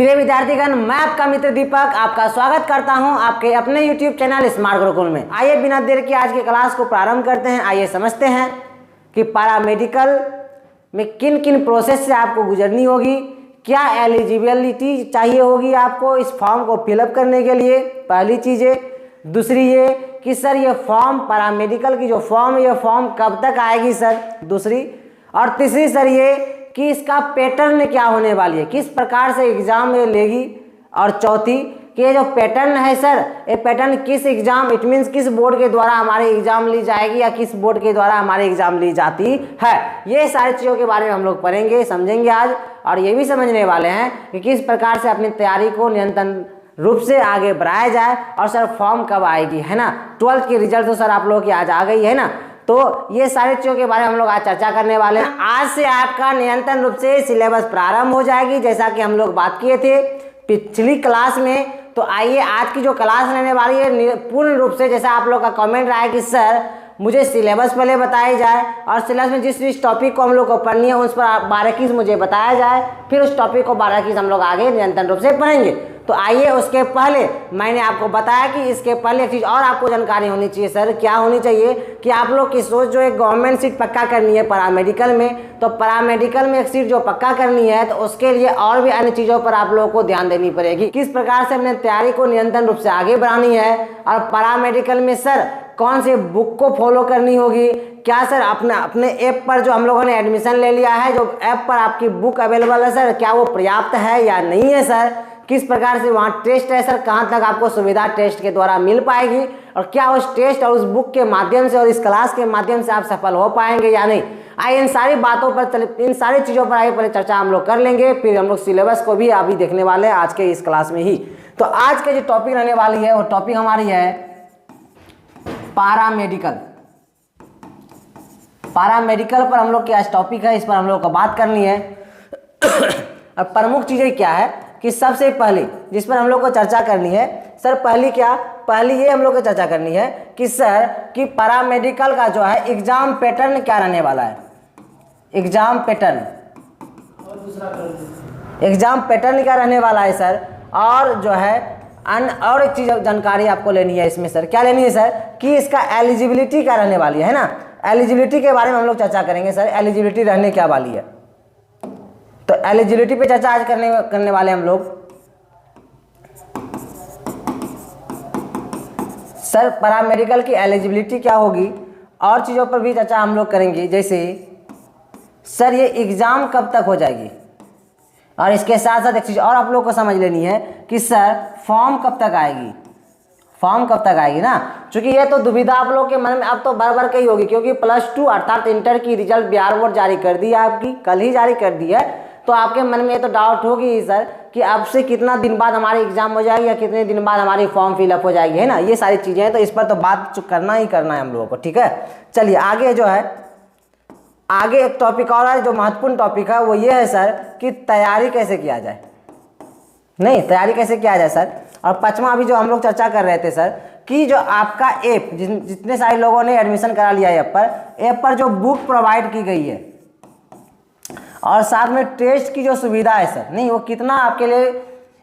प्रिय विद्यार्थीगण, मैं आपका मित्र दीपक आपका स्वागत करता हूं आपके अपने YouTube चैनल स्मार्ट गुरुकुल में। आइए बिना देर के आज की क्लास को प्रारंभ करते हैं। आइए समझते हैं कि पैरामेडिकल में किन किन प्रोसेस से आपको गुजरनी होगी, क्या एलिजिबिलिटी चाहिए होगी आपको इस फॉर्म को फिलअप करने के लिए, पहली चीज़ है। दूसरी ये कि सर ये फॉर्म पैरामेडिकल की जो फॉर्म है, ये फॉर्म कब तक आएगी सर, दूसरी। और तीसरी सर ये कि इसका पैटर्न क्या होने वाली है, किस प्रकार से एग्जाम ये लेगी। और चौथी कि ये जो पैटर्न है सर, ये पैटर्न किस एग्जाम, इट मीन्स किस बोर्ड के द्वारा हमारे एग्जाम ली जाएगी या किस बोर्ड के द्वारा हमारे एग्जाम ली जाती है। ये सारी चीज़ों के बारे में हम लोग पढ़ेंगे, समझेंगे आज। और ये भी समझने वाले हैं कि किस प्रकार से अपनी तैयारी को निरंतर रूप से आगे बढ़ाया जाए। और सर फॉर्म कब आएगी, है ना। 12th की रिजल्ट तो सर आप लोगों की आज आ गई है ना। तो ये सारी चीज़ों के बारे में हम लोग आज चर्चा करने वाले हैं। आज से आपका निरंतर रूप से सिलेबस प्रारंभ हो जाएगी, जैसा कि हम लोग बात किए थे पिछली क्लास में। तो आइए आज की जो क्लास रहने वाली है पूर्ण रूप से, जैसा आप लोग का कमेंट रहा है कि सर मुझे सिलेबस पहले बताया जाए और सिलेबस में जिस टॉपिक को हम लोग को पढ़नी है उस पर बारीकी से मुझे बताया जाए, फिर उस टॉपिक को बारीकी से हम लोग आगे निरंतर रूप से पढ़ेंगे। तो आइए उसके पहले मैंने आपको बताया कि इसके पहले एक चीज़ और आपको जानकारी होनी चाहिए सर। क्या होनी चाहिए कि आप लोग की सोच जो एक गवर्नमेंट सीट पक्का करनी है पैरामेडिकल में, तो पैरामेडिकल में एक सीट जो पक्का करनी है तो उसके लिए और भी अन्य चीज़ों पर आप लोगों को ध्यान देनी पड़ेगी। किस प्रकार से अपने तैयारी को निरंतर रूप से आगे बढ़ानी है और पैरामेडिकल में सर कौन से बुक को फॉलो करनी होगी, क्या सर अपने ऐप पर जो हम लोगों ने एडमिशन ले लिया है, जो ऐप पर आपकी बुक अवेलेबल है सर, क्या वो पर्याप्त है या नहीं है सर। किस प्रकार से वहाँ टेस्ट है सर, कहाँ तक आपको सुविधा टेस्ट के द्वारा मिल पाएगी और क्या उस टेस्ट और उस बुक के माध्यम से और इस क्लास के माध्यम से आप सफल हो पाएंगे या नहीं। आइए इन सारी बातों पर, इन सारी चीज़ों पर आइए पहले चर्चा हम लोग कर लेंगे, फिर हम लोग सिलेबस को भी अभी देखने वाले हैं आज के इस क्लास में ही। तो आज के जो टॉपिक रहने वाली है वो टॉपिक हमारी है पैरामेडिकल। पैरामेडिकल पर हम लोग की आज टॉपिक है, इस पर हम लोग को बात करनी है। और प्रमुख चीज़ें क्या है कि सबसे पहले जिस पर हम लोग को चर्चा करनी है सर, पहली ये हम लोग को चर्चा करनी है कि सर कि पैरामेडिकल का जो है एग्जाम पैटर्न क्या रहने वाला है। एग्जाम पैटर्न क्या रहने वाला है सर। और जो है और एक चीज़ जानकारी आपको लेनी है इसमें सर, क्या लेनी है सर कि इसका एलिजिबिलिटी क्या रहने वाली है ना। एलिजिबिलिटी के बारे में हम लोग चर्चा करेंगे सर, एलिजिबिलिटी रहने क्या वाली है। तो एलिजिबिलिटी पे चर्चा आज करने वाले हम लोग सर। पैरामेडिकल की एलिजिबिलिटी क्या होगी और चीज़ों पर भी चर्चा हम लोग करेंगे, जैसे सर ये एग्ज़ाम कब तक हो जाएगी। और इसके साथ साथ एक चीज़ और आप लोग को समझ लेनी है कि सर फॉर्म कब तक आएगी, फॉर्म कब तक आएगी ना। क्योंकि ये तो दुविधा आप लोग के मन में अब तो बार की होगी, क्योंकि +2 अर्थात इंटर की रिजल्ट बिहार बोर्ड जारी कर दी है, आपकी कल ही जारी कर दी है। तो आपके मन में ये तो डाउट होगी सर कि अब से कितना दिन बाद हमारी एग्जाम हो जाएगी या कितने दिन बाद हमारी फॉर्म फिलअप हो जाएगी, है ना। ये सारी चीज़ें हैं, तो इस पर तो बात करना ही करना है हम लोगों को, ठीक है। चलिए आगे जो है, आगे एक टॉपिक और है जो महत्वपूर्ण टॉपिक है, वो ये है सर कि तैयारी कैसे किया जाए। नहीं, तैयारी कैसे किया जाए सर। और पांचवा अभी जो हम लोग चर्चा कर रहे थे सर कि जो आपका ऐप, जितने सारे लोगों ने एडमिशन करा लिया है ऐप पर जो बुक प्रोवाइड की गई है और साथ में टेस्ट की जो सुविधा है सर, नहीं वो कितना आपके लिए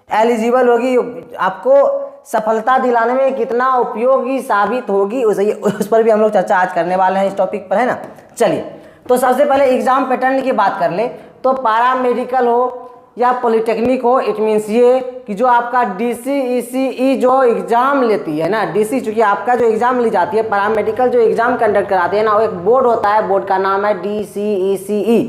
एलिजिबल होगी, आपको सफलता दिलाने में कितना उपयोगी साबित होगी, उस पर भी हम लोग चर्चा आज करने वाले हैं इस टॉपिक पर, है ना। चलिए तो सबसे पहले एग्जाम पैटर्न की बात कर ले तो पैरामेडिकल हो या पॉलिटेक्निक हो, इट मीन्स ये कि जो आपका DCECE जो एग्ज़ाम लेती है ना, DC चूँकि आपका जो एग्ज़ाम ली जाती है पैरामेडिकल जो एग्ज़ाम कंडक्ट कराते हैं ना, वो एक बोर्ड होता है, बोर्ड का नाम है DCECE।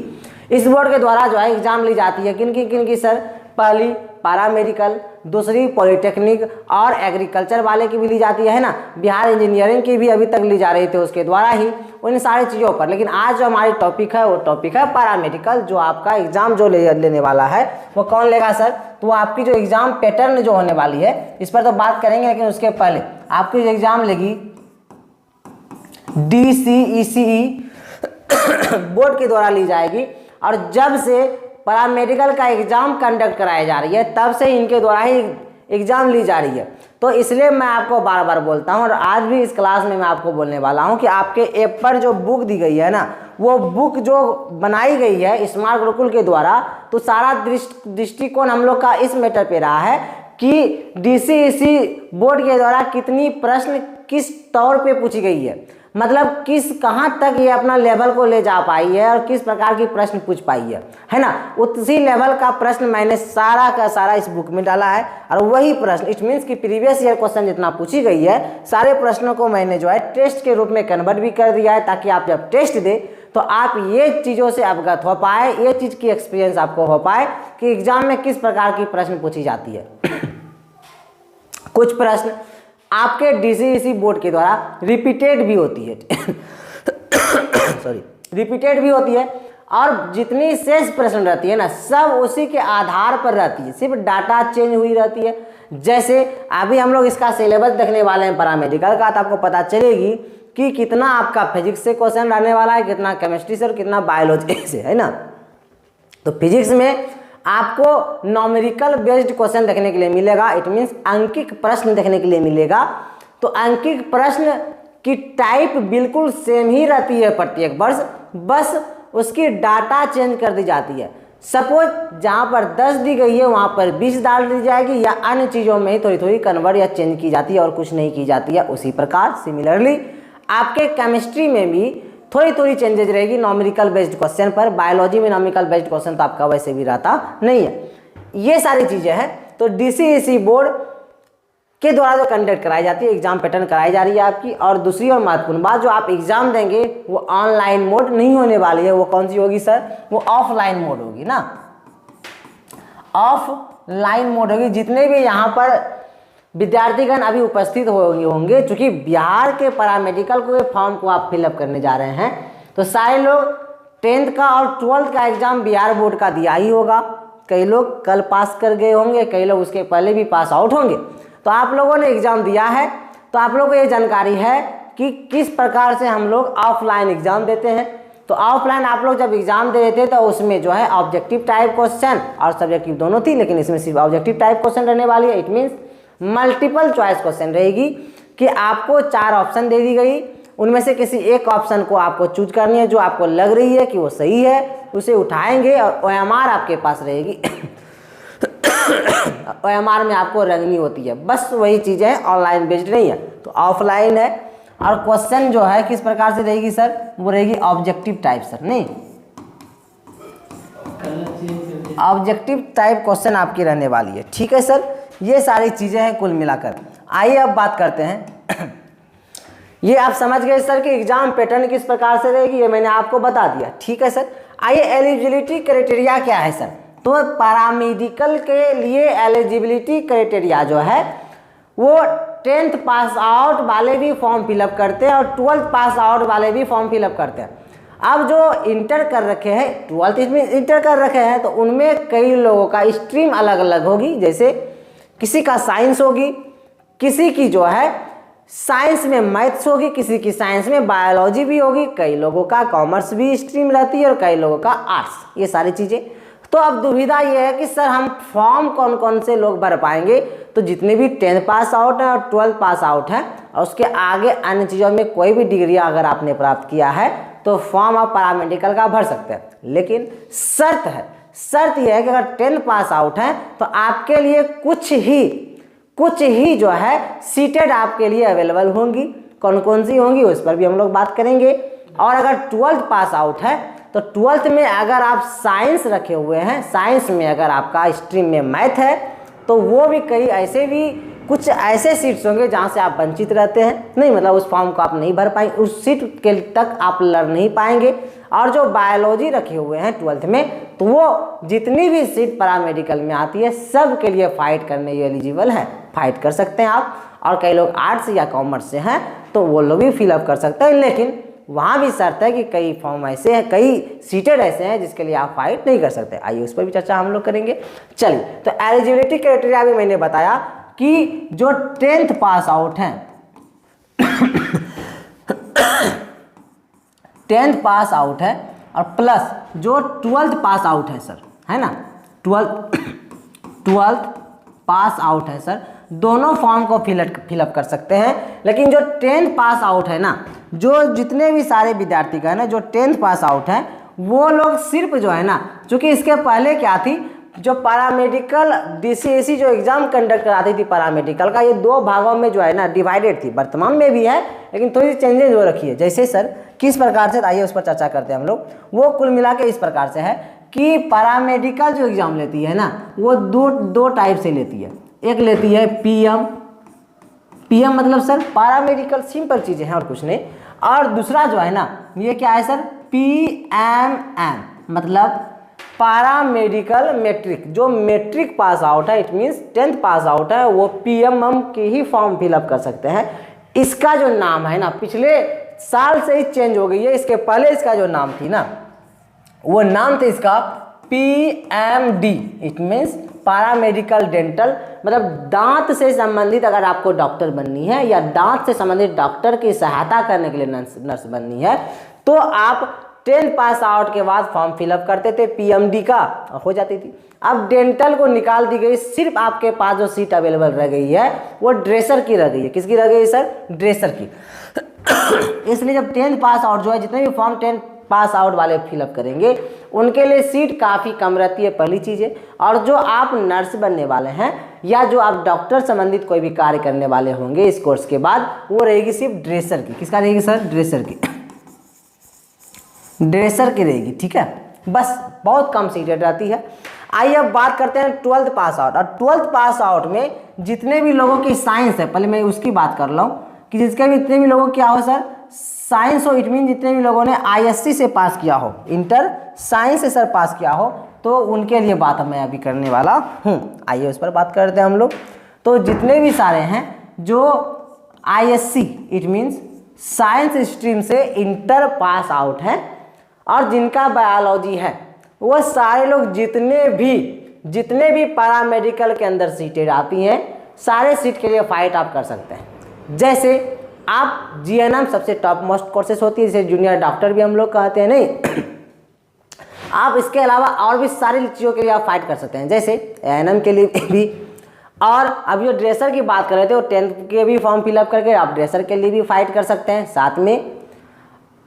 इस बोर्ड के द्वारा जो है एग्ज़ाम ली जाती है किन की सर, पहली पैरामेडिकल, दूसरी पॉलिटेक्निक और एग्रीकल्चर वाले की भी ली जाती है ना। बिहार इंजीनियरिंग की भी अभी तक ली जा रही थी उसके द्वारा ही, उन सारी चीज़ों पर। लेकिन आज जो हमारी टॉपिक है वो टॉपिक है पैरामेडिकल। जो आपका एग्ज़ाम जो लेने वाला है वो कौन लेगा सर, तो वो आपकी जो एग्ज़ाम पैटर्न जो होने वाली है इस पर तो बात करेंगे, लेकिन उसके पहले आपकी जो एग्ज़ाम लेगी DCECE बोर्ड के द्वारा ली जाएगी। और जब से पैरामेडिकल का एग्ज़ाम कंडक्ट कराई जा रही है तब से इनके द्वारा ही एग्ज़ाम ली जा रही है। तो इसलिए मैं आपको बार बोलता हूँ और आज भी इस क्लास में मैं आपको बोलने वाला हूँ कि आपके ऐप पर जो बुक दी गई है ना वो बुक जो बनाई गई है स्मार्ट गुरुकुल के द्वारा, तो सारा दृष्टिकोण हम लोग का इस मैटर पे रहा है कि DCEC बोर्ड के द्वारा कितनी प्रश्न किस तौर पे पूछी गई है, मतलब कहाँ तक ये अपना लेवल को ले जा पाई है और किस प्रकार की प्रश्न पूछ पाई है ना। उसी लेवल का प्रश्न मैंने सारा का सारा इस बुक में डाला है और वही प्रश्न, इट मीन्स कि प्रीवियस ईयर क्वेश्चन जितना पूछी गई है सारे प्रश्नों को मैंने जो है टेस्ट के रूप में कन्वर्ट भी कर दिया है, ताकि आप जब टेस्ट दे तो आप ये चीज़ों से अवगत हो पाए, ये चीज़ की एक्सपीरियंस आपको हो पाए कि एग्जाम में किस प्रकार की प्रश्न पूछी जाती है। कुछ प्रश्न आपके DCEC बोर्ड के द्वारा रिपीटेड भी होती है सॉरी, रिपीटेड भी होती है, और जितनी शेष प्रश्न रहती है ना सब उसी के आधार पर रहती है, सिर्फ डाटा चेंज हुई रहती है। जैसे अभी हम लोग इसका सिलेबस देखने वाले हैं पैरामेडिकल का, तो आपको पता चलेगी कि कितना आपका फिजिक्स से क्वेश्चन रहने वाला है, कितना केमिस्ट्री से और कितना बायोलॉजी से, है ना। तो फिजिक्स में आपको नॉमेरिकल बेस्ड क्वेश्चन देखने के लिए मिलेगा, इट मीन्स अंकिक प्रश्न देखने के लिए मिलेगा। तो अंकिक प्रश्न की टाइप बिल्कुल सेम ही रहती है प्रत्येक वर्ष, बस उसकी डाटा चेंज कर दी जाती है। सपोज जहाँ पर 10 दी गई है वहाँ पर 20 डाल दी जाएगी, या अन्य चीज़ों में ही थोड़ी थोड़ी कन्वर्ट या चेंज की जाती है और कुछ नहीं की जाती है। उसी प्रकार सिमिलरली आपके केमिस्ट्री में भी थोड़ी थोड़ी चेंजेज रहेगी नॉमेरिकल बेस्ड क्वेश्चन पर। बायोलॉजी में नॉमेरिकल बेस्ड क्वेश्चन तो आपका वैसे भी रहता नहीं है। ये सारी चीज़ें हैं। तो DCEC बोर्ड के द्वारा जो कंडक्ट कराई जाती है, एग्जाम पैटर्न कराई जा रही है आपकी। और दूसरी और महत्वपूर्ण बात, जो आप एग्जाम देंगे वो ऑनलाइन मोड नहीं होने वाली है। वो कौन सी होगी सर? वो ऑफलाइन मोड होगी ना, ऑफलाइन मोड होगी। जितने भी यहाँ पर विद्यार्थीगण अभी उपस्थित होंगे, चूंकि बिहार के पैरामेडिकल के फॉर्म को आप फिलअप करने जा रहे हैं, तो सारे लोग 10th का और 12th का एग्जाम बिहार बोर्ड का दिया ही होगा। कई लोग कल पास कर गए होंगे, कई लोग उसके पहले भी पास आउट होंगे। तो आप लोगों ने एग्जाम दिया है, तो आप लोगों को ये जानकारी है कि किस प्रकार से हम लोग ऑफलाइन एग्जाम देते हैं। तो ऑफलाइन आप लोग जब एग्जाम दे रहे थे तो उसमें जो है ऑब्जेक्टिव टाइप क्वेश्चन और सब्जेक्टिव दोनों थी, लेकिन इसमें सिर्फ ऑब्जेक्टिव टाइप क्वेश्चन रहने वाली है। It means multiple choice question रहेगी कि आपको 4 ऑप्शन दे दी गई, उनमें से किसी एक ऑप्शन को आपको चूज करनी है जो आपको लग रही है कि वो सही है, उसे उठाएंगे और OMR आपके पास रहेगी। OMR में आपको रंगनी होती है। बस वही चीज़ें ऑनलाइन बेस्ड नहीं है, तो ऑफलाइन है। और क्वेश्चन जो है किस प्रकार से रहेगी सर? वो रहेगी ऑब्जेक्टिव टाइप सर, नहीं ऑब्जेक्टिव टाइप क्वेश्चन आपकी रहने वाली है। ठीक है सर, ये सारी चीज़ें हैं कुल मिलाकर। आइए अब बात करते हैं। ये आप समझ गए सर कि एग्जाम पैटर्न किस प्रकार से रहेगी, ये मैंने आपको बता दिया। ठीक है सर, आइए एलिजिबिलिटी क्राइटेरिया क्या है सर? तो पैरामेडिकल के लिए एलिजिबिलिटी क्राइटेरिया जो है वो 10th पास आउट वाले भी फॉर्म फिलअप करते हैं और 12th पास आउट वाले भी फॉर्म फिलअप करते हैं। अब जो इंटर कर रखे हैं, 12th इसमें इंटर कर रखे हैं, तो उनमें कई लोगों का स्ट्रीम अलग अलग होगी। जैसे किसी का साइंस होगी, किसी की जो है साइंस में मैथ्स होगी, किसी की साइंस में बायोलॉजी भी होगी, कई लोगों का कॉमर्स भी स्ट्रीम रहती है और कई लोगों का आर्ट्स। ये सारी चीज़ें। तो अब दुविधा ये है कि सर हम फॉर्म कौन कौन से लोग भर पाएंगे? तो जितने भी 10th पास आउट हैं और 12th पास आउट हैं और उसके आगे अन्य चीज़ों में कोई भी डिग्री अगर आपने प्राप्त किया है तो फॉर्म आप पैरामेडिकल का भर सकते हैं। लेकिन शर्त यह है कि अगर 10th पास आउट हैं तो आपके लिए कुछ ही जो है सीटेड आपके लिए अवेलेबल होंगी। कौन कौन सी होंगी उस पर भी हम लोग बात करेंगे। और अगर 12th पास आउट है तो 12th में अगर आप साइंस रखे हुए हैं, साइंस में अगर आपका स्ट्रीम में मैथ है, तो वो भी कुछ ऐसे सीट्स होंगे जहाँ से आप वंचित रहते हैं। नहीं मतलब उस फॉर्म को आप नहीं भर पाएंगे, उस सीट के तक आप लड़ नहीं पाएंगे। और जो बायोलॉजी रखे हुए हैं 12th में, तो वो जितनी भी सीट पैरामेडिकल में आती है सब के लिए फाइट करने ये एलिजिबल है, फाइट कर सकते हैं आप। और कई लोग आर्ट्स या कॉमर्स से हैं तो वो लोग भी फिलअप कर सकते हैं। लेकिन वहाँ भी शर्त है कि कई फॉर्म ऐसे हैं, कई सीटेड ऐसे हैं जिसके लिए आप फाइट नहीं कर सकते। आइए उस पर भी चर्चा हम लोग करेंगे। चलिए, तो एलिजिबिलिटी क्राइटेरिया भी मैंने बताया कि जो 10th पास आउट हैं 10th पास आउट है और प्लस जो 12th पास आउट है सर, है ना, 12th पास आउट है सर, दोनों फॉर्म को फिलअप कर सकते हैं। लेकिन जो 10th पास आउट है ना, जो जितने भी सारे विद्यार्थी का है ना, जो 10th पास आउट हैं, वो लोग सिर्फ जो है ना, चूँकि इसके पहले क्या थी, जो पैरामेडिकल DCSE जो एग्जाम कंडक्ट कराती थी पैरामेडिकल का, ये 2 भागों में जो है ना डिवाइडेड थी। वर्तमान में भी है, लेकिन थोड़ी सी चेंजेस हो रखी है। जैसे सर किस प्रकार से, आइए उस पर चर्चा करते हैं हम लोग। वो कुल मिला के इस प्रकार से है कि पैरामेडिकल जो एग्जाम लेती है ना, वो दो टाइप से लेती है। एक लेती है PM मतलब सर पैरामेडिकल, सिंपल चीज़ें हैं और कुछ नहीं। और दूसरा जो है ना, ये क्या है सर, PMM मतलब पैरामेडिकल मैट्रिक। जो मैट्रिक पास आउट है, it means 10th pass out है, वो PMM के ही फॉर्म फिलअप कर सकते हैं। इसका जो नाम है ना, पिछले साल से ही चेंज हो गई है। इसके पहले इसका जो नाम थी ना, वो नाम थे इसका PMD, it means paramedical dental, मतलब दांत से संबंधित अगर आपको डॉक्टर बननी है या दांत से संबंधित डॉक्टर की सहायता करने के लिए नर्स बननी है, तो आप 10th पास आउट के बाद फॉर्म फिलअप करते थे, PMD का हो जाती थी। अब डेंटल को निकाल दी गई, सिर्फ आपके पास जो सीट अवेलेबल रह गई है वो ड्रेसर की रह गई है। किसकी रह गई सर, ड्रेसर की। इसलिए जब 10th पास आउट जो है, जितने भी फॉर्म 10th पास आउट वाले फिलअप करेंगे, उनके लिए सीट काफ़ी कम रहती है, पहली चीज़ है। और जो आप नर्स बनने वाले हैं या जो आप डॉक्टर संबंधित कोई भी कार्य करने वाले होंगे इस कोर्स के बाद, वो रहेगी सिर्फ ड्रेसर की। किसका रहेगी सर, ड्रेसर की, ड्रेसर की रहेगी, ठीक है। बस बहुत कम सीटें रहती है। आइए अब बात करते हैं 12th पास आउट। और 12th पास आउट में जितने भी लोगों की साइंस है, पहले मैं उसकी बात कर लूँ कि जिसके भी इतने भी लोगों क्या हो सर, साइंस हो, इट मीन जितने भी लोगों ने ISC से पास किया हो, इंटर साइंस से सर पास किया हो, तो उनके लिए बात मैं अभी करने वाला हूँ। आइए उस पर बात करते हैं हम लोग। तो जितने भी सारे हैं जो ISC it means science stream से इंटर पास आउट हैं और जिनका बायोलॉजी है, वो सारे लोग जितने भी पैरामेडिकल के अंदर सीटें आती हैं, सारे सीट के लिए फाइट आप कर सकते हैं। जैसे आप GNM सबसे टॉप मोस्ट कोर्सेस होती है, जिसे जूनियर डॉक्टर भी हम लोग कहते हैं, नहीं आप इसके अलावा और भी सारी चीज़ों के लिए आप फाइट कर सकते हैं, जैसे ANM के लिए भी। और अब जो ड्रेसर की बात कर रहे थे, वो 10th के भी फॉर्म फिलअप करके आप ड्रेसर के लिए भी फाइट कर सकते हैं। साथ में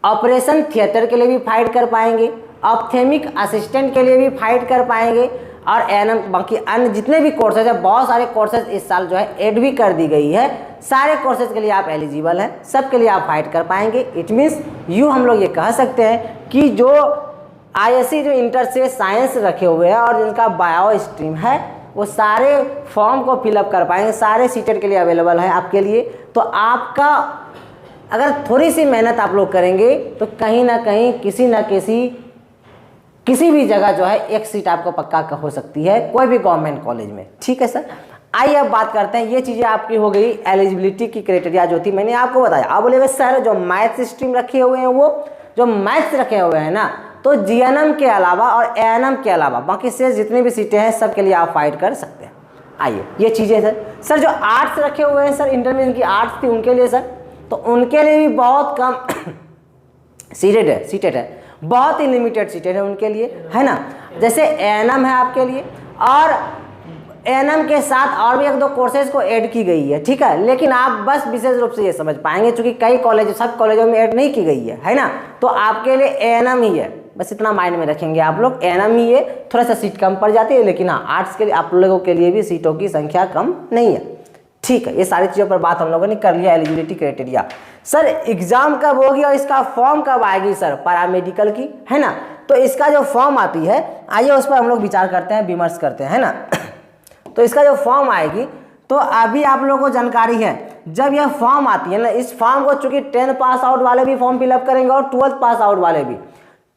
ऑपरेशन थिएटर के लिए भी फाइट कर पाएंगे, ऑप्थेमिक असिस्टेंट के लिए भी फाइट कर पाएंगे, और ANM बाकी अन्य जितने भी कोर्सेज है, बहुत सारे कोर्सेज इस साल जो है ऐड भी कर दी गई है। सारे कोर्सेज के लिए आप एलिजिबल हैं, सब के लिए आप फाइट कर पाएंगे। इट मीन्स यूँ हम लोग ये कह सकते हैं कि जो ISC जो इंटर से साइंस रखे हुए हैं और जिनका बायो स्ट्रीम है, वो सारे फॉर्म को फिलअप कर पाएंगे, सारे सीटेड के लिए अवेलेबल है आपके लिए। तो आपका अगर थोड़ी सी मेहनत आप लोग करेंगे तो कहीं ना कहीं किसी भी जगह जो है एक सीट आपको पक्का हो सकती है, कोई भी गवर्नमेंट कॉलेज में, ठीक है सर। आइए अब बात करते हैं, ये चीज़ें आपकी हो गई एलिजिबिलिटी की क्राइटेरिया जो थी, मैंने आपको बताया। आप बोलेगे सर जो मैथ्स स्ट्रीम रखे हुए हैं, वो जो मैथ्स रखे हुए हैं ना, तो GNM के अलावा और ANM के अलावा बाकी से जितनी भी सीटें हैं सब के लिए आप फाइट कर सकते हैं। आइए ये चीज़ें सर जो आर्ट्स रखे हुए हैं, सर इंटरमीडिएट की आर्ट्स थी उनके लिए सर, तो उनके लिए भी बहुत कम सीटेड है, बहुत ही लिमिटेड सीटेड है उनके लिए, है ना। जैसे ANM है आपके लिए, और ANM के साथ और भी 1-2 कोर्सेज को ऐड की गई है, ठीक है। लेकिन आप बस विशेष रूप से ये समझ पाएंगे, चूंकि कई कॉलेज सब कॉलेजों में ऐड नहीं की गई है ना, तो आपके लिए ANM ही है, बस इतना माइंड में रखेंगे आप लोग, ANM ही है। थोड़ा सा सीट कम पड़ जाती है, लेकिन हाँ आर्ट्स के लिए आप लोगों के लिए भी सीटों की संख्या कम नहीं है, ठीक है। ये सारी चीज़ों पर बात हम लोगों ने कर लिया, एलिजिबिलिटी क्राइटेरिया। सर एग्जाम कब होगी और इसका फॉर्म कब आएगी सर पैरामेडिकल की, है ना। तो इसका जो फॉर्म आती है, आइए उस पर हम लोग विचार करते हैं, विमर्श करते हैं, है ना। तो इसका जो फॉर्म आएगी, तो अभी आप लोगों को जानकारी है, जब यह फॉर्म आती है ना, इस फॉर्म को चूंकि 10th पास आउट वाले भी फॉर्म फिलअप करेंगे और 12th पास आउट वाले भी।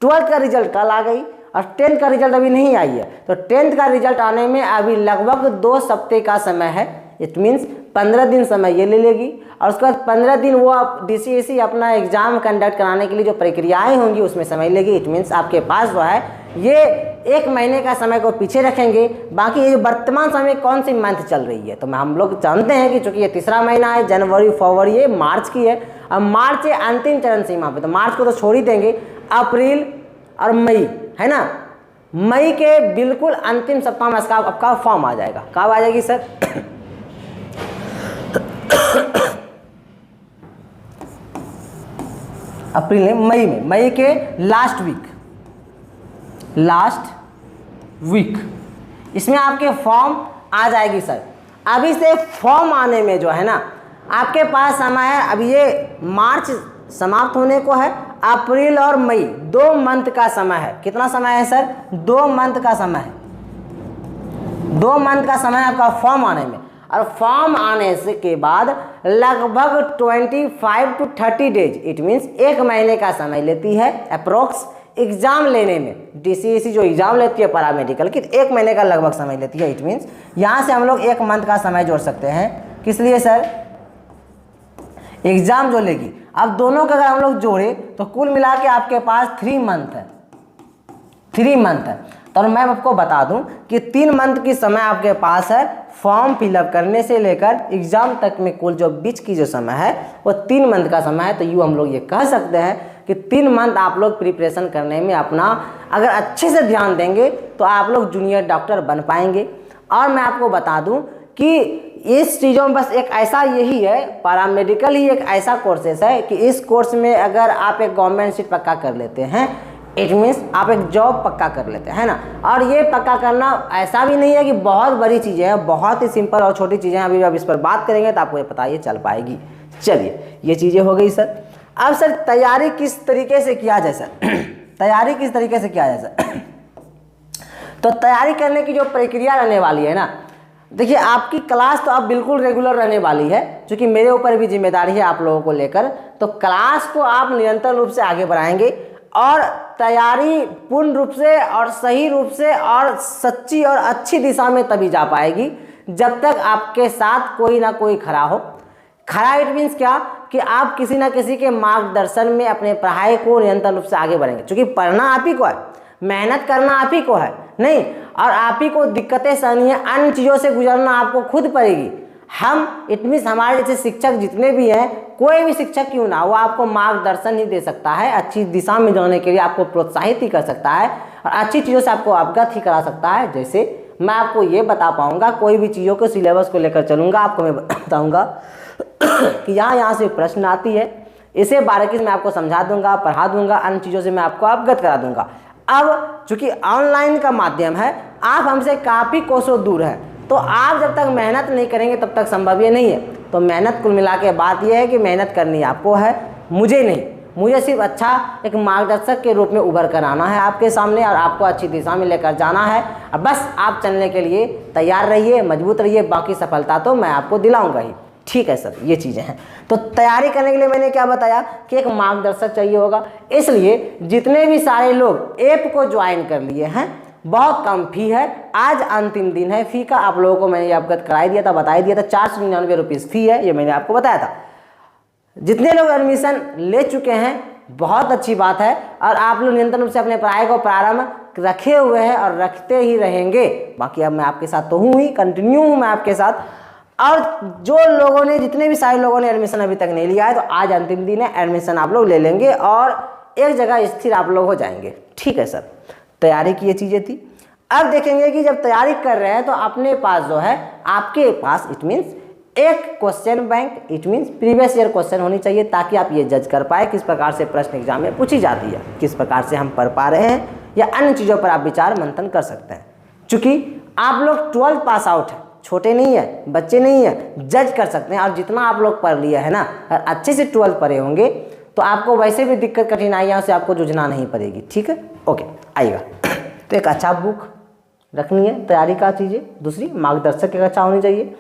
12th का रिजल्ट कल आ गई और 10th का रिजल्ट अभी नहीं आई है, तो 10th का रिजल्ट आने में अभी लगभग 2 हफ्ते का समय है। इट मीन्स 15 दिन समय ये ले लेगी, और उसके बाद 15 दिन वो DCSE अपना एग्जाम कंडक्ट कराने के लिए जो प्रक्रियाएं होंगी उसमें समय लेगी। इट मीन्स आपके पास जो है ये 1 महीने का समय को पीछे रखेंगे। बाकी ये वर्तमान समय कौन सी मंथ चल रही है, तो हम लोग जानते हैं कि चूंकि ये तीसरा महीना है, जनवरी फरवरी, ये मार्च की है, अब मार्च है अंतिम चरण सीमा पे, तो मार्च को तो छोड़ ही देंगे। अप्रैल और मई, है ना, मई के बिल्कुल अंतिम सप्ताह में आपका फॉर्म आ जाएगा। कब आ जाएगी सर अप्रैल नहीं, मई के लास्ट वीक इसमें आपके फॉर्म आ जाएगी सर। अभी से फॉर्म आने में जो है ना आपके पास समय है, अभी ये मार्च समाप्त होने को है, अप्रैल और मई 2 मंथ का समय है। कितना समय है सर? 2 मंथ का समय है। 2 मंथ का समय आपका फॉर्म आने में, और फॉर्म आने से के बाद लगभग 25 to 30 डेज, इट मीन्स 1 महीने का समय लेती है अप्रोक्स एग्जाम लेने में। DCEC जो एग्जाम लेती है पैरामेडिकल की, 1 महीने का लगभग समय लेती है। इट मीन्स यहाँ से हम लोग 1 मंथ का समय जोड़ सकते हैं। किस लिए सर? एग्जाम जो लेगी। अब दोनों का अगर हम लोग जोड़े तो कुल मिला के आपके पास 3 मंथ है, 3 मंथ है। तो मैं आपको बता दूं कि 3 मंथ की समय आपके पास है फॉर्म फिलअप करने से लेकर एग्जाम तक में। कुल जो बीच की जो समय है वो 3 मंथ का समय है। तो यूँ हम लोग ये कह सकते हैं कि 3 मंथ आप लोग प्रिपरेशन करने में अपना अगर अच्छे से ध्यान देंगे तो आप लोग जूनियर डॉक्टर बन पाएंगे। और मैं आपको बता दूं कि इस चीज़ों में बस एक ऐसा यही है, पैरामेडिकल ही एक ऐसा कोर्सेस है कि इस कोर्स में अगर आप एक गवर्नमेंट सीट पक्का कर लेते हैं, इट मीन्स आप एक जॉब पक्का कर लेते हैं ना। और ये पक्का करना ऐसा भी नहीं है कि बहुत बड़ी चीज़ें हैं, बहुत ही सिंपल और छोटी चीज़ें हैं। अभी अब इस पर बात करेंगे तो आपको ये पता ये चल पाएगी। चलिए ये चीज़ें हो गई सर। अब सर तैयारी किस तरीके से किया जाए सर? तैयारी किस तरीके से किया जाए सर? तो तैयारी करने की जो प्रक्रिया रहने वाली है ना, देखिए आपकी क्लास तो अब बिल्कुल रेगुलर रहने वाली है, क्योंकि मेरे ऊपर भी जिम्मेदारी है आप लोगों को लेकर। तो क्लास को आप निरंतर रूप से आगे बढ़ाएंगे और तैयारी पूर्ण रूप से और सही रूप से और सच्ची और अच्छी दिशा में तभी जा पाएगी जब तक आपके साथ कोई ना कोई खड़ा हो। खड़ा इट मीन्स क्या कि आप किसी ना किसी के मार्गदर्शन में अपने पढ़ाई को निरंतर रूप से आगे बढ़ेंगे, क्योंकि पढ़ना आप ही को है, मेहनत करना आप ही को है नहीं, और आप ही को दिक्कतें सहनी है, अन्य चीज़ों से गुजरना आपको खुद पड़ेगी। हम इट मीन्स हमारे जैसे शिक्षक जितने भी हैं, कोई भी शिक्षक क्यों ना, वो आपको मार्गदर्शन ही दे सकता है, अच्छी दिशा में जाने के लिए आपको प्रोत्साहित ही कर सकता है और अच्छी चीज़ों से आपको अवगत ही करा सकता है। जैसे मैं आपको ये बता पाऊँगा, कोई भी चीज़ों को सिलेबस को लेकर चलूँगा, आपको मैं बताऊँगा कि यहाँ से प्रश्न आती है, इसे बारीकी से मैं आपको समझा दूंगा, पढ़ा दूंगा, अन्य चीज़ों से मैं आपको अवगत करा दूंगा। अब चूंकि ऑनलाइन का माध्यम है, आप हमसे काफ़ी कोसों दूर है, तो आप जब तक मेहनत नहीं करेंगे तब तक संभव ये नहीं है। तो मेहनत कुल मिला के बात यह है कि मेहनत करनी आपको है, मुझे नहीं। मुझे सिर्फ अच्छा एक मार्गदर्शक के रूप में उभर कर आना है आपके सामने और आपको अच्छी दिशा में लेकर जाना है। और बस आप चलने के लिए तैयार रहिए, मजबूत रहिए, बाकी सफलता तो मैं आपको दिलाऊंगा ही। ठीक है सर, ये चीज़ें हैं। तो तैयारी करने के लिए मैंने क्या बताया कि एक मार्गदर्शक चाहिए होगा, इसलिए जितने भी सारे लोग ऐप को ज्वाइन कर लिए हैं, बहुत कम फी है, आज अंतिम दिन है फी का। आप लोगों को मैंने अवगत कराई दिया था, बता दिया था, 499 रुपीज़ फी है, ये मैंने आपको बताया था। जितने लोग एडमिशन ले चुके हैं बहुत अच्छी बात है, और आप लोग निरंतर रूप से अपने पढ़ाई को प्रारंभ रखे हुए हैं और रखते ही रहेंगे। बाकी अब मैं आपके साथ तो हूँ ही, कंटिन्यू हूँ मैं आपके साथ। और जो लोगों ने, जितने भी सारे लोगों ने एडमिशन अभी तक नहीं लिया है, तो आज अंतिम दिन है, एडमिशन आप लोग ले लेंगे और एक जगह स्थिर आप लोग हो जाएंगे। ठीक है सर, तैयारी की ये चीज़ें थी। अब देखेंगे कि जब तैयारी कर रहे हैं तो अपने पास जो है, आपके पास इट मीन्स एक question bank, it means previous year question होनी चाहिए, ताकि आप ये जज कर पाए किस प्रकार से प्रश्न एग्जाम में पूछी जाती है, किस प्रकार से हम पढ़ पा रहे हैं, या अन्य चीज़ों पर आप विचार मंथन कर सकते हैं। चूँकि आप लोग 12 पास आउट है, छोटे नहीं है, बच्चे नहीं है, जज कर सकते हैं। और जितना आप लोग पढ़ लिया है ना, और अच्छे से 12 पढ़े होंगे, तो आपको वैसे भी दिक्कत कठिनाइयों से आपको जूझना नहीं पड़ेगी। ठीक है, ओके, आइएगा। तो एक अच्छा बुक रखनी है, तैयारी का चीज़ें। दूसरी, मार्गदर्शक एक अच्छा होनी चाहिए।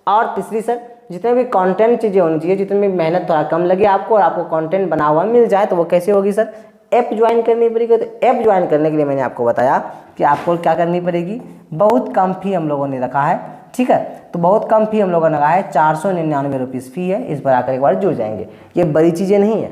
और तीसरी सर, जितने भी कंटेंट चीज़ें होनी चाहिए, जितने भी मेहनत थोड़ा कम लगे आपको और आपको कंटेंट बना हुआ मिल जाए, तो वो कैसे होगी सर? ऐप ज्वाइन करनी पड़ेगी। तो ऐप ज्वाइन करने के लिए मैंने आपको बताया कि आपको क्या करनी पड़ेगी, बहुत कम फी हम लोगों ने रखा है। ठीक है, तो बहुत कम फी हम लोगों ने लगा है, 499 रुपीज़ फी है। इस पर आकर एक बार जुड़ जाएंगे। ये बड़ी चीज़ें नहीं है,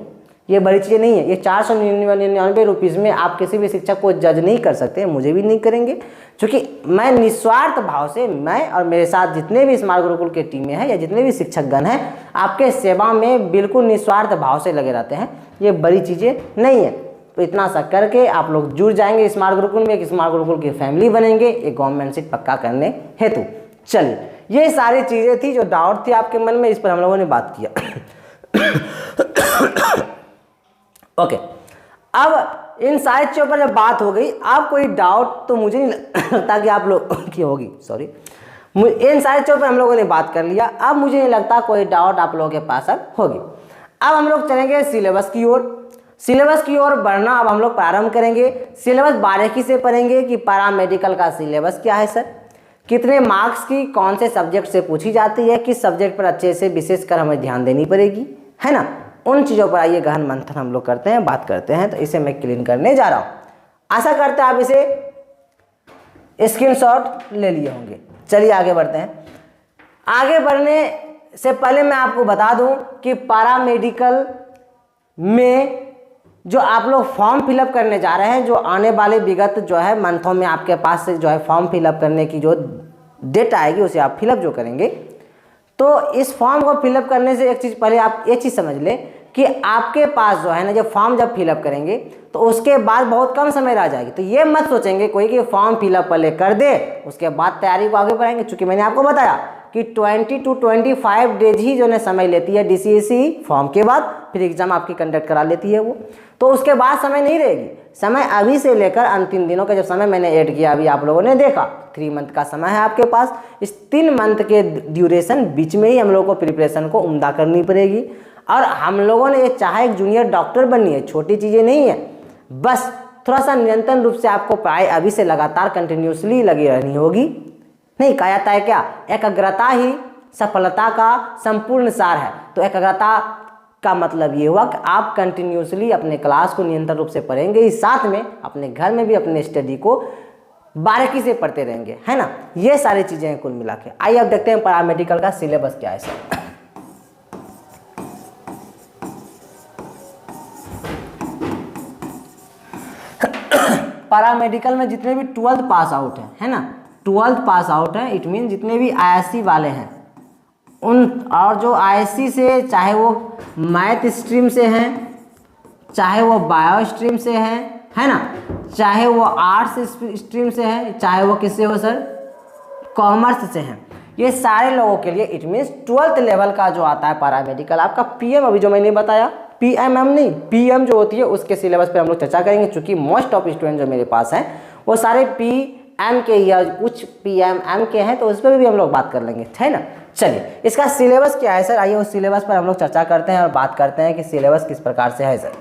ये बड़ी चीज़ें नहीं है। ये 499 रुपीज़ में आप किसी भी शिक्षक को जज नहीं कर सकते, मुझे भी नहीं करेंगे, क्योंकि मैं निस्वार्थ भाव से, मैं और मेरे साथ जितने भी स्मार्ट गुरुकुल के टीमें हैं या जितने भी शिक्षकगण हैं, आपके सेवा में बिल्कुल निस्वार्थ भाव से लगे रहते हैं। ये बड़ी चीज़ें नहीं है। तो इतना सा करके आप लोग जुड़ जाएंगे स्मार्ट गुरुकुल में, एक स्मार्ट गुरुकुल की फैमिली बनेंगे, एक गवर्नमेंट सीट पक्का करने हेतु। चलिए, ये सारी चीज़ें थी जो डाउट थी आपके मन में, इस पर हम लोगों ने बात किया। ओके, अब इन सारी चीज़ों पर जब बात हो गई, अब कोई डाउट तो मुझे नहीं लगता कि आप लोग की होगी, सॉरी, इन सारी चीज़ों पर हम लोगों ने बात कर लिया। अब मुझे नहीं लगता कोई डाउट आप लोगों के पास अब होगी। अब हम लोग चलेंगे सिलेबस की ओर। सिलेबस की ओर बढ़ना अब हम लोग प्रारंभ करेंगे। सिलेबस बारीकी से पढ़ेंगे कि पैरामेडिकल का सिलेबस क्या है सर, कितने मार्क्स की कौन से सब्जेक्ट से पूछी जाती है, किस सब्जेक्ट पर अच्छे से विशेषकर हमें ध्यान देनी पड़ेगी, है ना। उन चीज़ों पर आइए गहन मंथन हम लोग करते हैं, बात करते हैं। तो इसे मैं क्लीन करने जा रहा हूँ, आशा करते हैं आप इसे स्क्रीनशॉट ले लिए होंगे। चलिए आगे बढ़ते हैं। आगे बढ़ने से पहले मैं आपको बता दूं कि पैरामेडिकल में जो आप लोग फॉर्म फिलअप करने जा रहे हैं, जो आने वाले विगत जो है मंथों में आपके पास से जो है फॉर्म फिलअप करने की जो डेट आएगी उसे आप फिलअप जो करेंगे, तो इस फॉर्म को फिलअप करने से एक चीज़ पहले आप ये चीज़ समझ लें कि आपके पास जो है ना, जब फॉर्म जब फिलअप करेंगे तो उसके बाद बहुत कम समय रह जाएगी। तो ये मत सोचेंगे कोई कि फॉर्म फिलअप पहले कर दे उसके बाद तैयारी को आगे बढ़ाएंगे, चूँकि मैंने आपको बताया कि 20 to 25 डेज ही जो है समय लेती है DCSE फॉर्म के बाद, फिर एग्जाम आपकी कंडक्ट करा लेती है वो, तो उसके बाद समय नहीं रहेगी। समय अभी से लेकर अंतिम दिनों का जब समय मैंने ऐड किया, अभी आप लोगों ने देखा 3 मंथ का समय है आपके पास। इस 3 मंथ के ड्यूरेशन बीच में ही हम लोगों को प्रिपरेशन को उम्दा करनी पड़ेगी। और हम लोगों ने ये चाहे एक जूनियर डॉक्टर बननी है, छोटी चीज़ें नहीं है, बस थोड़ा सा निरंतर रूप से आपको पढ़ाई अभी से लगातार कंटिन्यूसली लगी रहनी होगी। नहीं कहा जाता है क्या, एकाग्रता ही सफलता का संपूर्ण सार है। तो एकाग्रता का मतलब ये हुआ कि आप कंटिन्यूसली अपने क्लास को निरंतर रूप से पढ़ेंगे, इस साथ में अपने घर में भी अपने स्टडी को बारीकी से पढ़ते रहेंगे, है ना। ये सारी चीज़ें हैं कुल मिला के। आइए अब देखते हैं पैरामेडिकल का सिलेबस क्या है सर। पैरामेडिकल में जितने भी 12th पास आउट है ना, 12th पास आउट है, इट मीन जितने भी ISC वाले हैं उन, और जो ISC से चाहे वो मैथ स्ट्रीम से हैं, चाहे वो बायो स्ट्रीम से है ना, चाहे वो आर्ट्स स्ट्रीम से है, चाहे वो किससे हो सर, कॉमर्स से हैं, ये सारे लोगों के लिए इट मीन्स 12th लेवल का जो आता है पैरामेडिकल आपका PM, अभी जो मैंने बताया PMM नहीं, PM जो होती है उसके सिलेबस पे हम लोग चर्चा करेंगे। चूंकि मोस्ट ऑफ स्टूडेंट जो मेरे पास हैं वो सारे PM के या कुछ PMM के हैं, तो उस पर भी हम लोग बात कर लेंगे, है ना। चलिए इसका सिलेबस क्या है सर, आइए उस सिलेबस पर हम लोग चर्चा करते हैं और बात करते हैं कि सिलेबस किस प्रकार से है सर।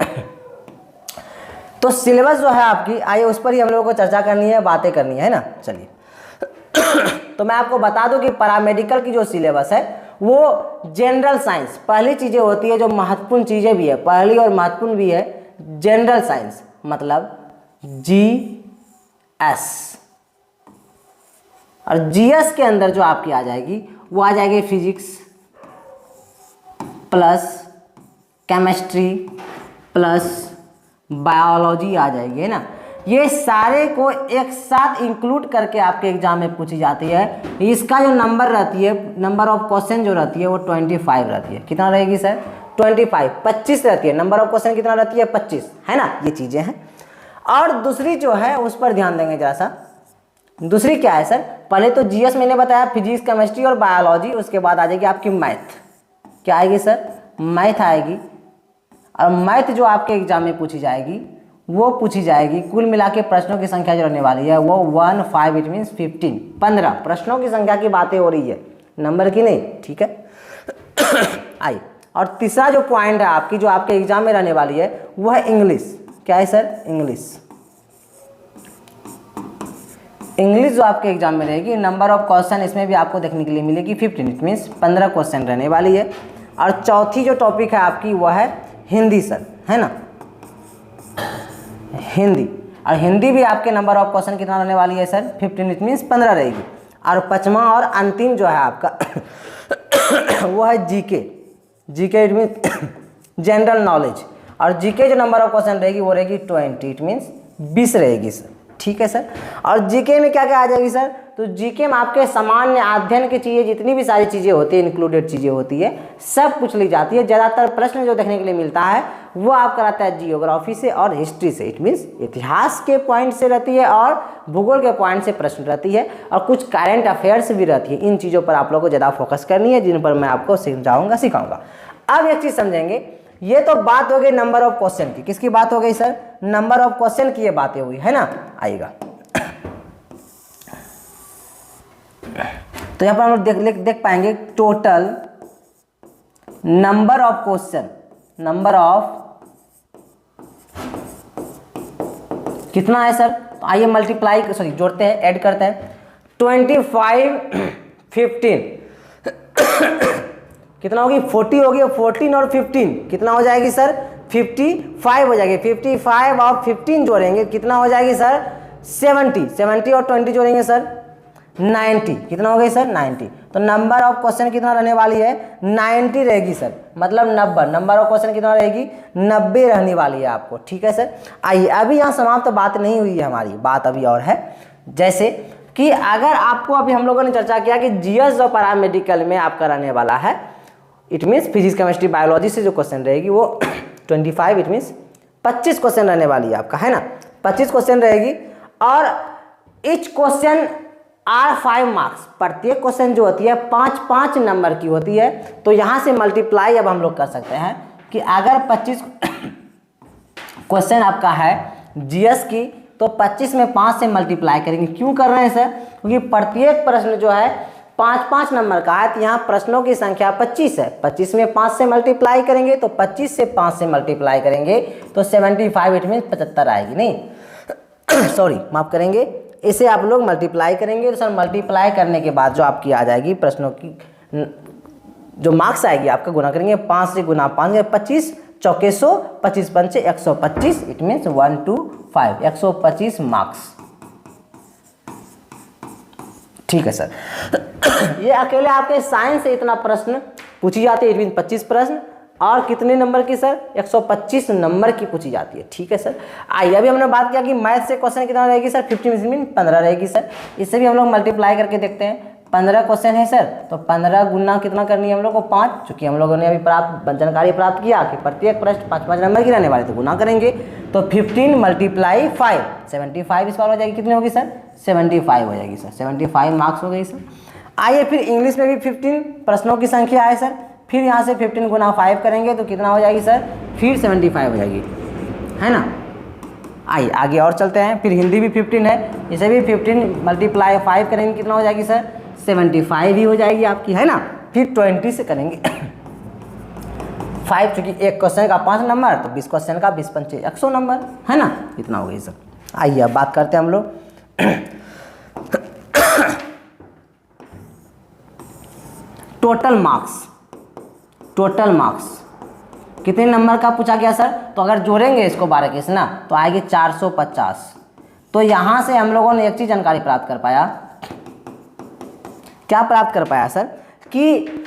तो सिलेबस जो है आपकी, आइए उस पर ही हम लोगों को चर्चा करनी है, बातें करनी है ना। चलिए तो मैं आपको बता दूं कि पैरामेडिकल की जो सिलेबस है वो जनरल साइंस, पहली चीज़ें होती है जो महत्वपूर्ण चीज़ें भी है, पहली और महत्वपूर्ण भी है जनरल साइंस, मतलब GS। और GS के अंदर जो आपकी आ जाएगी वो आ जाएगी physics plus chemistry plus biology आ जाएगी, है ना। ये सारे को एक साथ इंक्लूड करके आपके एग्जाम में पूछी जाती है। इसका जो नंबर रहती है, नंबर ऑफ क्वेश्चन जो रहती है वो 25 रहती है। कितना रहेगी सर, 25 रहती है। नंबर ऑफ क्वेश्चन कितना रहती है, 25, है ना। ये चीज़ें हैं। और दूसरी जो है उस पर ध्यान देंगे जरा सा। दूसरी क्या है सर, पहले तो GS मैंने बताया, फिजिक्स केमिस्ट्री और बायोलॉजी, उसके बाद आ जाएगी आपकी मैथ। क्या आएगी सर, मैथ आएगी। और मैथ जो आपके एग्जाम में पूछी जाएगी वो पूछी जाएगी, कुल मिला के प्रश्नों की संख्या जो रहने वाली है वो 15 इट मीन्स 15 प्रश्नों की संख्या की बातें हो रही है, नंबर की नहीं, ठीक है। आई और तीसरा जो पॉइंट है आपकी, जो आपके एग्जाम में रहने वाली है वो है इंग्लिश। क्या है सर, इंग्लिश। इंग्लिश जो आपके एग्जाम में रहेगी, नंबर ऑफ क्वेश्चन इसमें भी आपको देखने के लिए मिलेगी 15, इट मीन्स 15 क्वेश्चन रहने वाली है। और चौथी जो टॉपिक है आपकी वो है हिंदी सर, है ना, हिंदी। और हिंदी भी आपके नंबर ऑफ क्वेश्चन कितना रहने वाली है सर, 15, इट मीन्स 15 रहेगी। और पांचवा और अंतिम जो है आपका वो है GK. GK it means general knowledge. और जीके जो नंबर ऑफ क्वेश्चन रहेगी वो रहेगी 20, इट मीन्स 20 रहेगी सर, ठीक है सर। और जीके में क्या क्या आ जाएगी सर, तो जीके में आपके सामान्य अध्ययन की चीज़ें, जितनी भी सारी चीज़ें होती है, इंक्लूडेड चीज़ें होती है, सब पूछ ली जाती है। ज़्यादातर प्रश्न जो देखने के लिए मिलता है वो आपका रहता है जियोग्राफी से और हिस्ट्री से, इट मीन्स इतिहास के पॉइंट से रहती है और भूगोल के पॉइंट से प्रश्न रहती है, और कुछ करंट अफेयर्स भी रहती है। इन चीज़ों पर आप लोगों को ज़्यादा फोकस करनी है, जिन पर मैं आपको सिखाऊंगा। अब एक चीज़ समझेंगे ये तो बात हो गई नंबर ऑफ क्वेश्चन की। किसकी बात हो गई सर? नंबर ऑफ क्वेश्चन की ये बातें हुई है ना। आइएगा तो यहाँ पर हम लोग देख पाएंगे total number of question, number of कितना है सर? तो आइए मल्टीप्लाई सॉरी जोड़ते हैं, ऐड करते हैं। 25 15 कितना होगी? 40 होगी। 14 और 15 कितना हो जाएगी सर? 55 हो जाएगी। 55 और 15 जोड़ेंगे कितना हो जाएगी सर? 70। 70 और 20 जोड़ेंगे सर 90। कितना हो गई सर? 90। तो नंबर ऑफ क्वेश्चन कितना रहने वाली है? 90 रहेगी सर, मतलब 90। नंबर ऑफ क्वेश्चन कितना रहेगी? 90 रहने वाली है आपको। ठीक है सर। आइए अभी यहाँ समाप्त तो बात नहीं हुई है, हमारी बात अभी और है। जैसे कि अगर आपको अभी हम लोगों ने चर्चा किया कि जीएस जो पैरामेडिकल में आपका रहने वाला है, it means physics chemistry biology से जो क्वेश्चन रहेगी वो 25 इट मीन्स 25 क्वेश्चन रहने वाली है आपका, है ना। 25 क्वेश्चन रहेगी और ईच क्वेश्चन आर 5 मार्क्स। प्रत्येक क्वेश्चन जो होती है 5-5 नंबर की होती है। तो यहाँ से मल्टीप्लाई अब हम लोग कर सकते हैं कि अगर 25 क्वेश्चन आपका है जीएस की तो 25 में 5 से मल्टीप्लाई करेंगे। क्यों कर रहे हैं सर? क्योंकि प्रत्येक प्रश्न जो है 5-5 नंबर का है, तो यहाँ प्रश्नों की संख्या 25 है। 25 में 5 से मल्टीप्लाई करेंगे तो 25 से 5 से मल्टीप्लाई करेंगे तो 75 इट मीन 75 आएगी, नहीं सॉरी माफ करेंगे, इसे आप लोग मल्टीप्लाई करेंगे। तो सर मल्टीप्लाई करने के बाद जो आपकी आ जाएगी प्रश्नों की जो मार्क्स आएगी आपका गुना करेंगे 5 से गुना 5 25 चौके 100 25 पंचे 125 इट मीन्स 125 125 मार्क्स। ठीक है सर। ये अकेले आपके साइंस से इतना प्रश्न पूछी जाती है, इट मीन 25 प्रश्न और कितने नंबर की सर? 125 नंबर की पूछी जाती है। ठीक है सर। आइए अभी हमने बात किया कि मैथ से क्वेश्चन कितना रहेगी सर? 15 मीन 15 रहेगी सर। इससे भी हम लोग मल्टीप्लाई करके देखते हैं। 15 क्वेश्चन है सर, तो 15 गुना कितना करनी है हम लोग को? 5। चूंकि हम लोगों ने अभी जानकारी प्राप्त किया कि प्रत्येक प्रश्न 5-5 नंबर की रहने वाली, तो गुना करेंगे तो 15 मल्टीप्लाई 5 75 इस बार हो जाएगी। कितनी होगी सर? 75 हो जाएगी सर। 75 मार्क्स हो गई सर। आइए फिर इंग्लिश में भी 15 प्रश्नों की संख्या है सर। फिर यहाँ से 15 गुना 5 करेंगे तो कितना हो जाएगी सर? फिर 75 हो जाएगी, है ना। आइए आगे और चलते हैं। फिर हिंदी भी 15 है, इसे भी 15 मल्टीप्लाई 5 करेंगे कितना हो जाएगी सर? 75 ही हो जाएगी आपकी, है ना। फिर 20 से करेंगे 5, चूँकि एक क्वेश्चन का 5 नंबर तो 20 क्वेश्चन का 20 पंचे 100 नंबर, है ना। इतना हो गई सर। आइए अब बात करते हैं हम लोग टोटल मार्क्स। टोटल मार्क्स कितने नंबर का पूछा गया सर? तो अगर जोड़ेंगे इसको 12 के से ना तो आएगी 450। तो यहाँ से हम लोगों ने एक चीज़ जानकारी प्राप्त कर पाया। क्या प्राप्त कर पाया सर? कि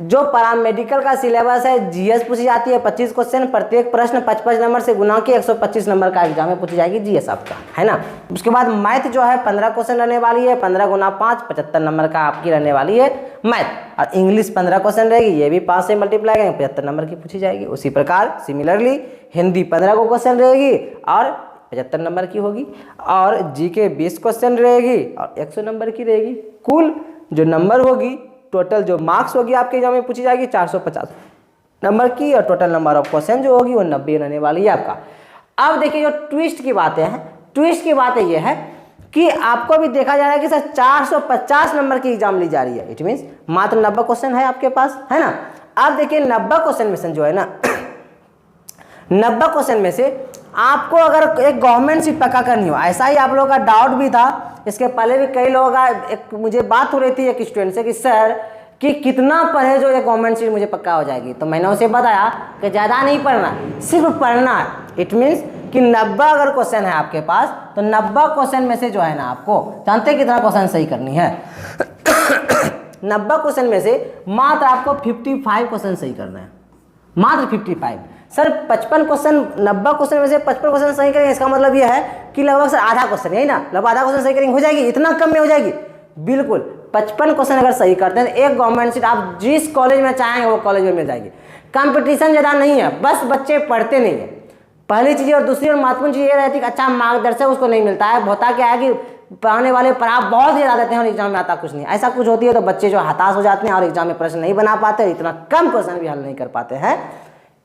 जो पैरामेडिकल का सिलेबस है जीएस पूछी जाती है 25 क्वेश्चन, प्रत्येक प्रश्न 55 नंबर से गुना के 125 नंबर का एग्जाम में पूछी जाएगी जीएस आपका, है ना। उसके बाद मैथ जो है 15 क्वेश्चन रहने वाली है, 15 गुना 5 75 नंबर का आपकी रहने वाली है मैथ। और इंग्लिश 15 क्वेश्चन रहेगी, ये भी 5 से मल्टीप्लाई करेंगे 75 नंबर की पूछी जाएगी। उसी प्रकार सिमिलरली हिंदी 15 को क्वेश्चन रहेगी और 75 नंबर की होगी, और जीके 20 क्वेश्चन रहेगी और 100 नंबर की रहेगी। कुल जो नंबर होगी, टोटल जो मार्क्स होगी आपके एग्जाम में पूछी जाएगी 450 नंबर की, और टोटल नंबर ऑफ क्वेश्चन जो होगी वो 90 रहने वाली है आपका। अब देखिए जो ट्विस्ट की बातें हैं, ट्विस्ट की बातें ये है कि आपको भी देखा जा रहा है कि सर 450 नंबर की एग्जाम ली जा रही है। इट मीन्स मात्र 90 क्वेश्चन है आपके पास, है ना। अब देखिए 90 क्वेश्चन में से जो है ना 90 क्वेश्चन में से आपको अगर एक गवर्नमेंट सीट पक्का करनी हो, ऐसा ही आप लोगों का डाउट भी था। इसके पहले भी कई लोगों का एक मुझे बात हो रही थी एक स्टूडेंट से कि सर कि कितना पढ़े जो ये गवर्नमेंट सीट मुझे पक्का हो जाएगी। तो मैंने उसे बताया कि ज़्यादा नहीं पढ़ना, सिर्फ पढ़ना है। इट मीन्स कि 90 अगर क्वेश्चन है आपके पास तो 90 क्वेश्चन में से जो है ना आपको जानते हैं कितना क्वेश्चन सही करनी है 90 क्वेश्चन में से मात्र आपको 55 क्वेश्चन सही करना है, मात्र 55। सर 55 क्वेश्चन 90 क्वेश्चन में से 55 क्वेश्चन सही करेंगे, इसका मतलब यह है कि लगभग सर आधा क्वेश्चन, यही ना, लगभग आधा क्वेश्चन सही करेंगे हो जाएगी, इतना कम में हो जाएगी। बिल्कुल 55 क्वेश्चन अगर सही करते हैं तो एक गवर्नमेंट सीट आप जिस कॉलेज में चाहेंगे वो कॉलेज में मिल जाएगी। कंपटीशन ज़्यादा नहीं है, बस बच्चे पढ़ते नहीं है, पहली चीज़। और दूसरी और महत्वपूर्ण चीज़ ये रहती है कि अच्छा मार्गदर्शक उसको नहीं मिलता है। होता क्या है कि पढ़ाने वाले पढ़ाव बहुत ज़्यादा देते हैं और एग्जाम में आता कुछ नहीं, ऐसा कुछ होती है तो बच्चे जो हताश हो जाते हैं और एग्जाम में प्रश्न नहीं बना पाते, इतना कम क्वेश्चन भी हल नहीं कर पाते हैं।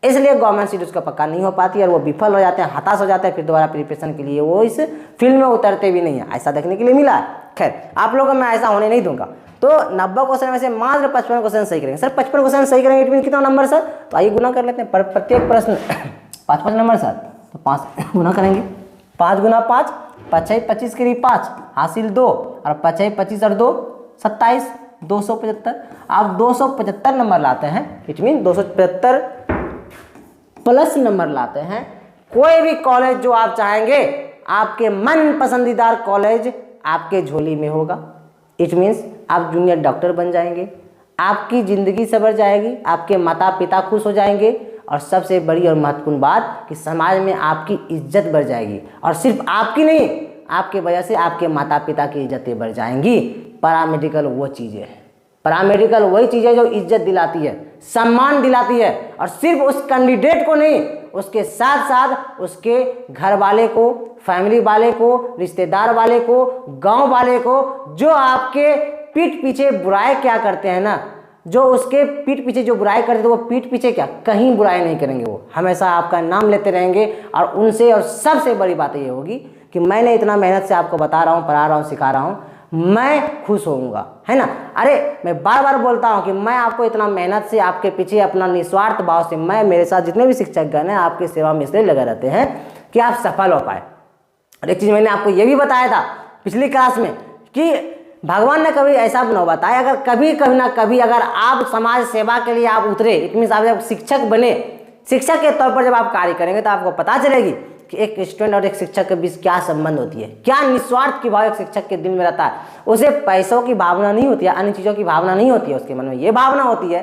इसलिए गवर्नमेंट सीट उसका पक्का नहीं हो पाती और वो विफल हो जाते हैं, हताश हो जाते हैं, फिर दोबारा प्रिपरेशन के लिए वो इस फील्ड में उतरते भी नहीं है। ऐसा देखने के लिए मिला है। खैर आप लोगों को मैं ऐसा होने नहीं दूंगा। तो 90 क्वेश्चन में से मात्र 55 क्वेश्चन सही करेंगे। सर 55 क्वेश्चन सही करेंगे इट मीन कितना नंबर सर? तो आइए गुना कर लेते हैं, प्रत्येक प्रश्न 5 नंबर सर, तो 5 गुना करेंगे। 5 गुना 5, 5 25 के लिए 5 हासिल 2 और 5 25 और 2 27, 275। आप 275 नंबर लाते हैं इट मीन 275 प्लस नंबर लाते हैं। कोई भी कॉलेज जो आप चाहेंगे, आपके मन पसंदीदा कॉलेज आपके झोली में होगा। इट मीन्स आप जूनियर डॉक्टर बन जाएंगे, आपकी ज़िंदगी संवर जाएगी, आपके माता पिता खुश हो जाएंगे और सबसे बड़ी और महत्वपूर्ण बात कि समाज में आपकी इज्जत बढ़ जाएगी। और सिर्फ आपकी नहीं, आपके वजह से आपके माता पिता की इज्जतें बढ़ जाएंगी। पैरामेडिकल वो चीज़ें हैं, पैरामेडिकल वही चीज़ें जो इज्जत दिलाती है, सम्मान दिलाती है। और सिर्फ उस कैंडिडेट को नहीं, उसके साथ साथ उसके घर वाले को, फैमिली वाले को, रिश्तेदार वाले को, गांव वाले को, जो आपके पीठ पीछे बुराई क्या करते हैं ना, जो उसके पीठ पीछे जो बुराई करते हैं, वो पीठ पीछे क्या कहीं बुराई नहीं करेंगे, वो हमेशा आपका नाम लेते रहेंगे। और उनसे और सबसे बड़ी बात ये होगी कि मैंने इतना मेहनत से आपको बता रहा हूँ, पढ़ा रहा हूँ, सिखा रहा हूँ, मैं खुश होऊंगा, है ना। अरे मैं बार बार बोलता हूँ कि मैं आपको इतना मेहनत से आपके पीछे अपना निस्वार्थ भाव से, मैं मेरे साथ जितने भी शिक्षकगण हैं आपकी सेवा में इसलिए लगे रहते हैं कि आप सफल हो पाए। और एक चीज़ मैंने आपको ये भी बताया था पिछली क्लास में कि भगवान ने कभी ऐसा न बताया, अगर कभी ना कभी अगर आप समाज सेवा के लिए आप उतरे, इट मीन्स आप जब शिक्षक बने, शिक्षक के तौर पर जब आप कार्य करेंगे तो आपको पता चलेगी कि एक स्टूडेंट और एक शिक्षक के बीच क्या संबंध होती है, क्या निस्वार्थ की भाव एक शिक्षक के दिल में रहता है। उसे पैसों की भावना नहीं होती है, अन्य चीज़ों की भावना नहीं होती है, उसके मन में ये भावना होती है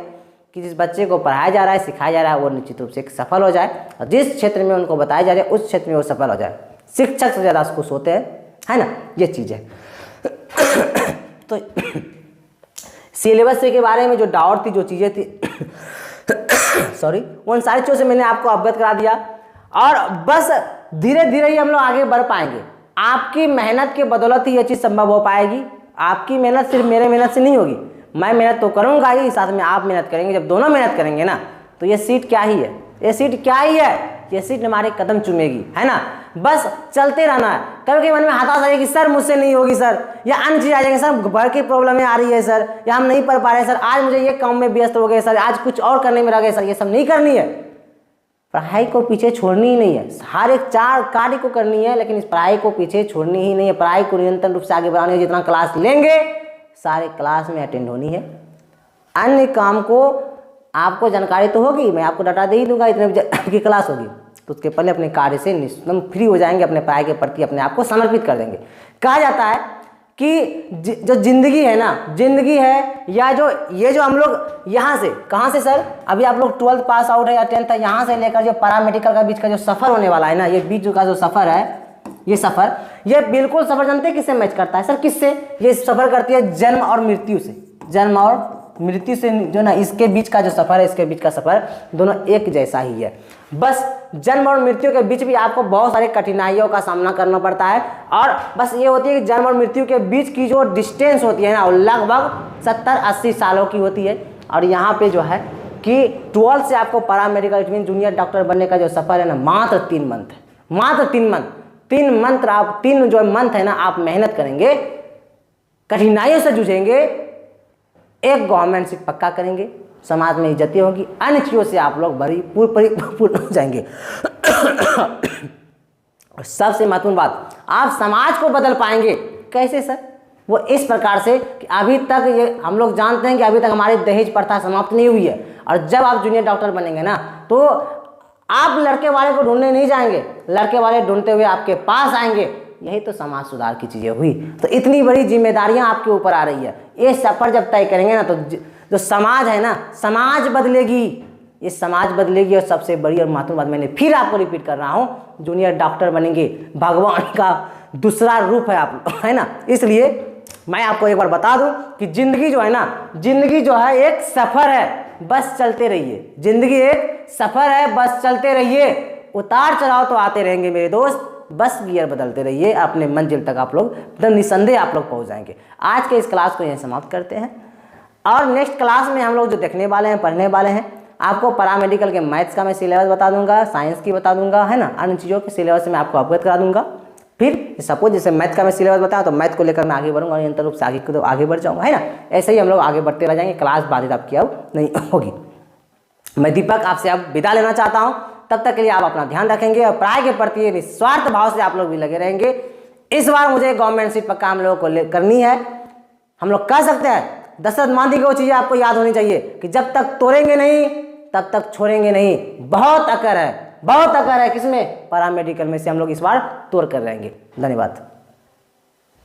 कि जिस बच्चे को पढ़ाया जा रहा है, सिखाया जा रहा है, वो निश्चित रूप से सफल हो जाए और जिस क्षेत्र में उनको बताया जा रहा है उस क्षेत्र में वो सफल हो जाए। शिक्षक से ज़्यादा खुश होते हैं, है ना, ये चीज़ है। तो सिलेबस के बारे में जो डाउट थी, जो चीज़ें थी सॉरी, उन सारी चीज़ों से मैंने आपको अवगत करा दिया। और बस धीरे धीरे ही हम लोग आगे बढ़ पाएंगे। आपकी मेहनत के बदौलत ही ये चीज़ संभव हो पाएगी। आपकी मेहनत सिर्फ मेरे मेहनत से नहीं होगी, मैं मेहनत तो करूँगा ही, साथ में आप मेहनत करेंगे। जब दोनों मेहनत करेंगे ना, तो ये सीट क्या ही है, ये सीट क्या ही है, ये सीट हमारे कदम चूमेगी, है ना। बस चलते रहना है। कभी मन में हताश आ जाएगी, सर मुझसे नहीं होगी सर, या अन्य चीज़ आ जाएंगे, सर घर की प्रॉब्लम आ रही है सर, या हम नहीं पढ़ पा रहे हैं सर, आज मुझे ये काम में व्यस्त हो गए सर, आज कुछ और करने में रह गए सर। ये सब नहीं करनी है, पढ़ाई को पीछे छोड़नी ही नहीं है। हर एक 4 कार्य को करनी है, लेकिन इस पढ़ाई को पीछे छोड़नी ही नहीं है। पढ़ाई को निरंतर रूप से आगे बढ़ानी है। जितना क्लास लेंगे सारे क्लास में अटेंड होनी है। अन्य काम को आपको जानकारी तो होगी, मैं आपको डाटा दे ही दूंगा, इतने बजे की क्लास होगी, तो उसके पहले अपने कार्य से एकदम फ्री हो जाएंगे, अपने पढ़ाई के प्रति अपने आप को समर्पित कर देंगे। कहा जाता है कि जो जिंदगी है ना, जिंदगी है, या जो ये जो हम लोग यहाँ से, कहाँ से सर, अभी आप लोग 12th पास आउट है या 10th है, यहाँ से लेकर जो पैरामेडिकल का बीच का जो सफ़र होने वाला है ना, ये बीच का जो सफ़र है, ये सफ़र, ये बिल्कुल सफ़र जानते हैं किससे मैच करता है सर? किससे? ये सफ़र करती है जन्म और मृत्यु से। जन्म और मृत्यु से जो ना, इसके बीच का जो सफ़र है, इसके बीच का सफ़र दोनों एक जैसा ही है। बस जन्म और मृत्यु के बीच भी आपको बहुत सारी कठिनाइयों का सामना करना पड़ता है। और बस ये होती है कि जन्म और मृत्यु के बीच की जो डिस्टेंस होती है ना, वो लगभग 70-80 सालों की होती है। और यहाँ पे जो है कि 12th से आपको paramedical it mean junior doctor बनने का जो सफ़र है ना, मात्र 3 मंथ है, मात्र 3 मंथ। 3 मंथ आप 3 जो मंथ है ना, आप मेहनत करेंगे, कठिनाइयों से जूझेंगे, एक गवर्नमेंट सीट पक्का करेंगे, समाज में इज्जतें होगी, अन्य चीज़ों से आप लोग बड़ी पूर्ण हो जाएंगे। सबसे महत्वपूर्ण बात, आप समाज को बदल पाएंगे। कैसे सर? वो इस प्रकार से कि अभी तक ये हम लोग जानते हैं कि अभी तक हमारी दहेज प्रथा समाप्त नहीं हुई है। और जब आप जूनियर डॉक्टर बनेंगे ना, तो आप लड़के वाले को ढूंढने नहीं जाएंगे, लड़के वाले ढूंढते हुए आपके पास आएंगे। यही तो समाज सुधार की चीज़ें हुई। तो इतनी बड़ी जिम्मेदारियां आपके ऊपर आ रही है। ये सफ़र जब तय करेंगे ना, तो जो समाज है ना, समाज बदलेगी, ये समाज बदलेगी। और सबसे बड़ी और महत्वपूर्ण बात मैंने फिर आपको रिपीट कर रहा हूँ, जूनियर डॉक्टर बनेंगे, भगवान का दूसरा रूप है आप, है ना। इसलिए मैं आपको एक बार बता दूं कि जिंदगी जो है ना, जिंदगी जो है एक सफ़र है, बस चलते रहिए। जिंदगी एक सफ़र है, बस चलते रहिए। उतार चढ़ाव तो आते रहेंगे मेरे दोस्त, बस गियर बदलते रहिए, अपने मंजिल तक आप लोग एकदम निसंदेह आप लोग पहुंच जाएंगे। आज के इस क्लास को यहीं समाप्त करते हैं और नेक्स्ट क्लास में हम लोग जो देखने वाले हैं, पढ़ने वाले हैं, आपको पैरामेडिकल के मैथ्स का मैं सिलेबस बता दूंगा, साइंस की बता दूंगा, है ना, अन्य चीज़ों के सिलेबस से मैं आपको अवगत करा दूंगा। फिर सपोज जैसे मैथ का मैं सिलेबस बताऊँ तो मैथ को लेकर मैं आगे बढ़ूंगा और निरंतर रूप से आगे बढ़ जाऊँगा, है ना। ऐसे ही हम लोग आगे बढ़ते रह जाएंगे, क्लास बाधित आपकी अब नहीं होगी। मैं दीपक आपसे अब विदा लेना चाहता हूँ, तब तक के लिए आप अपना ध्यान रखेंगे और पढ़ाई के प्रति निस्वार्थ भाव से आप लोग भी लगे रहेंगे। इस बार मुझे गवर्नमेंट सीट पक्का हम लोगों को करनी है। हम लोग कह सकते हैं दशरथ मांझी की वो चीज़ें आपको याद होनी चाहिए कि जब तक तोड़ेंगे नहीं तब तक छोड़ेंगे नहीं। बहुत अकड़ है, बहुत अकड़ है किसमें, पैरामेडिकल में से हम लोग इस बार तोड़ कर रहेंगे। धन्यवाद।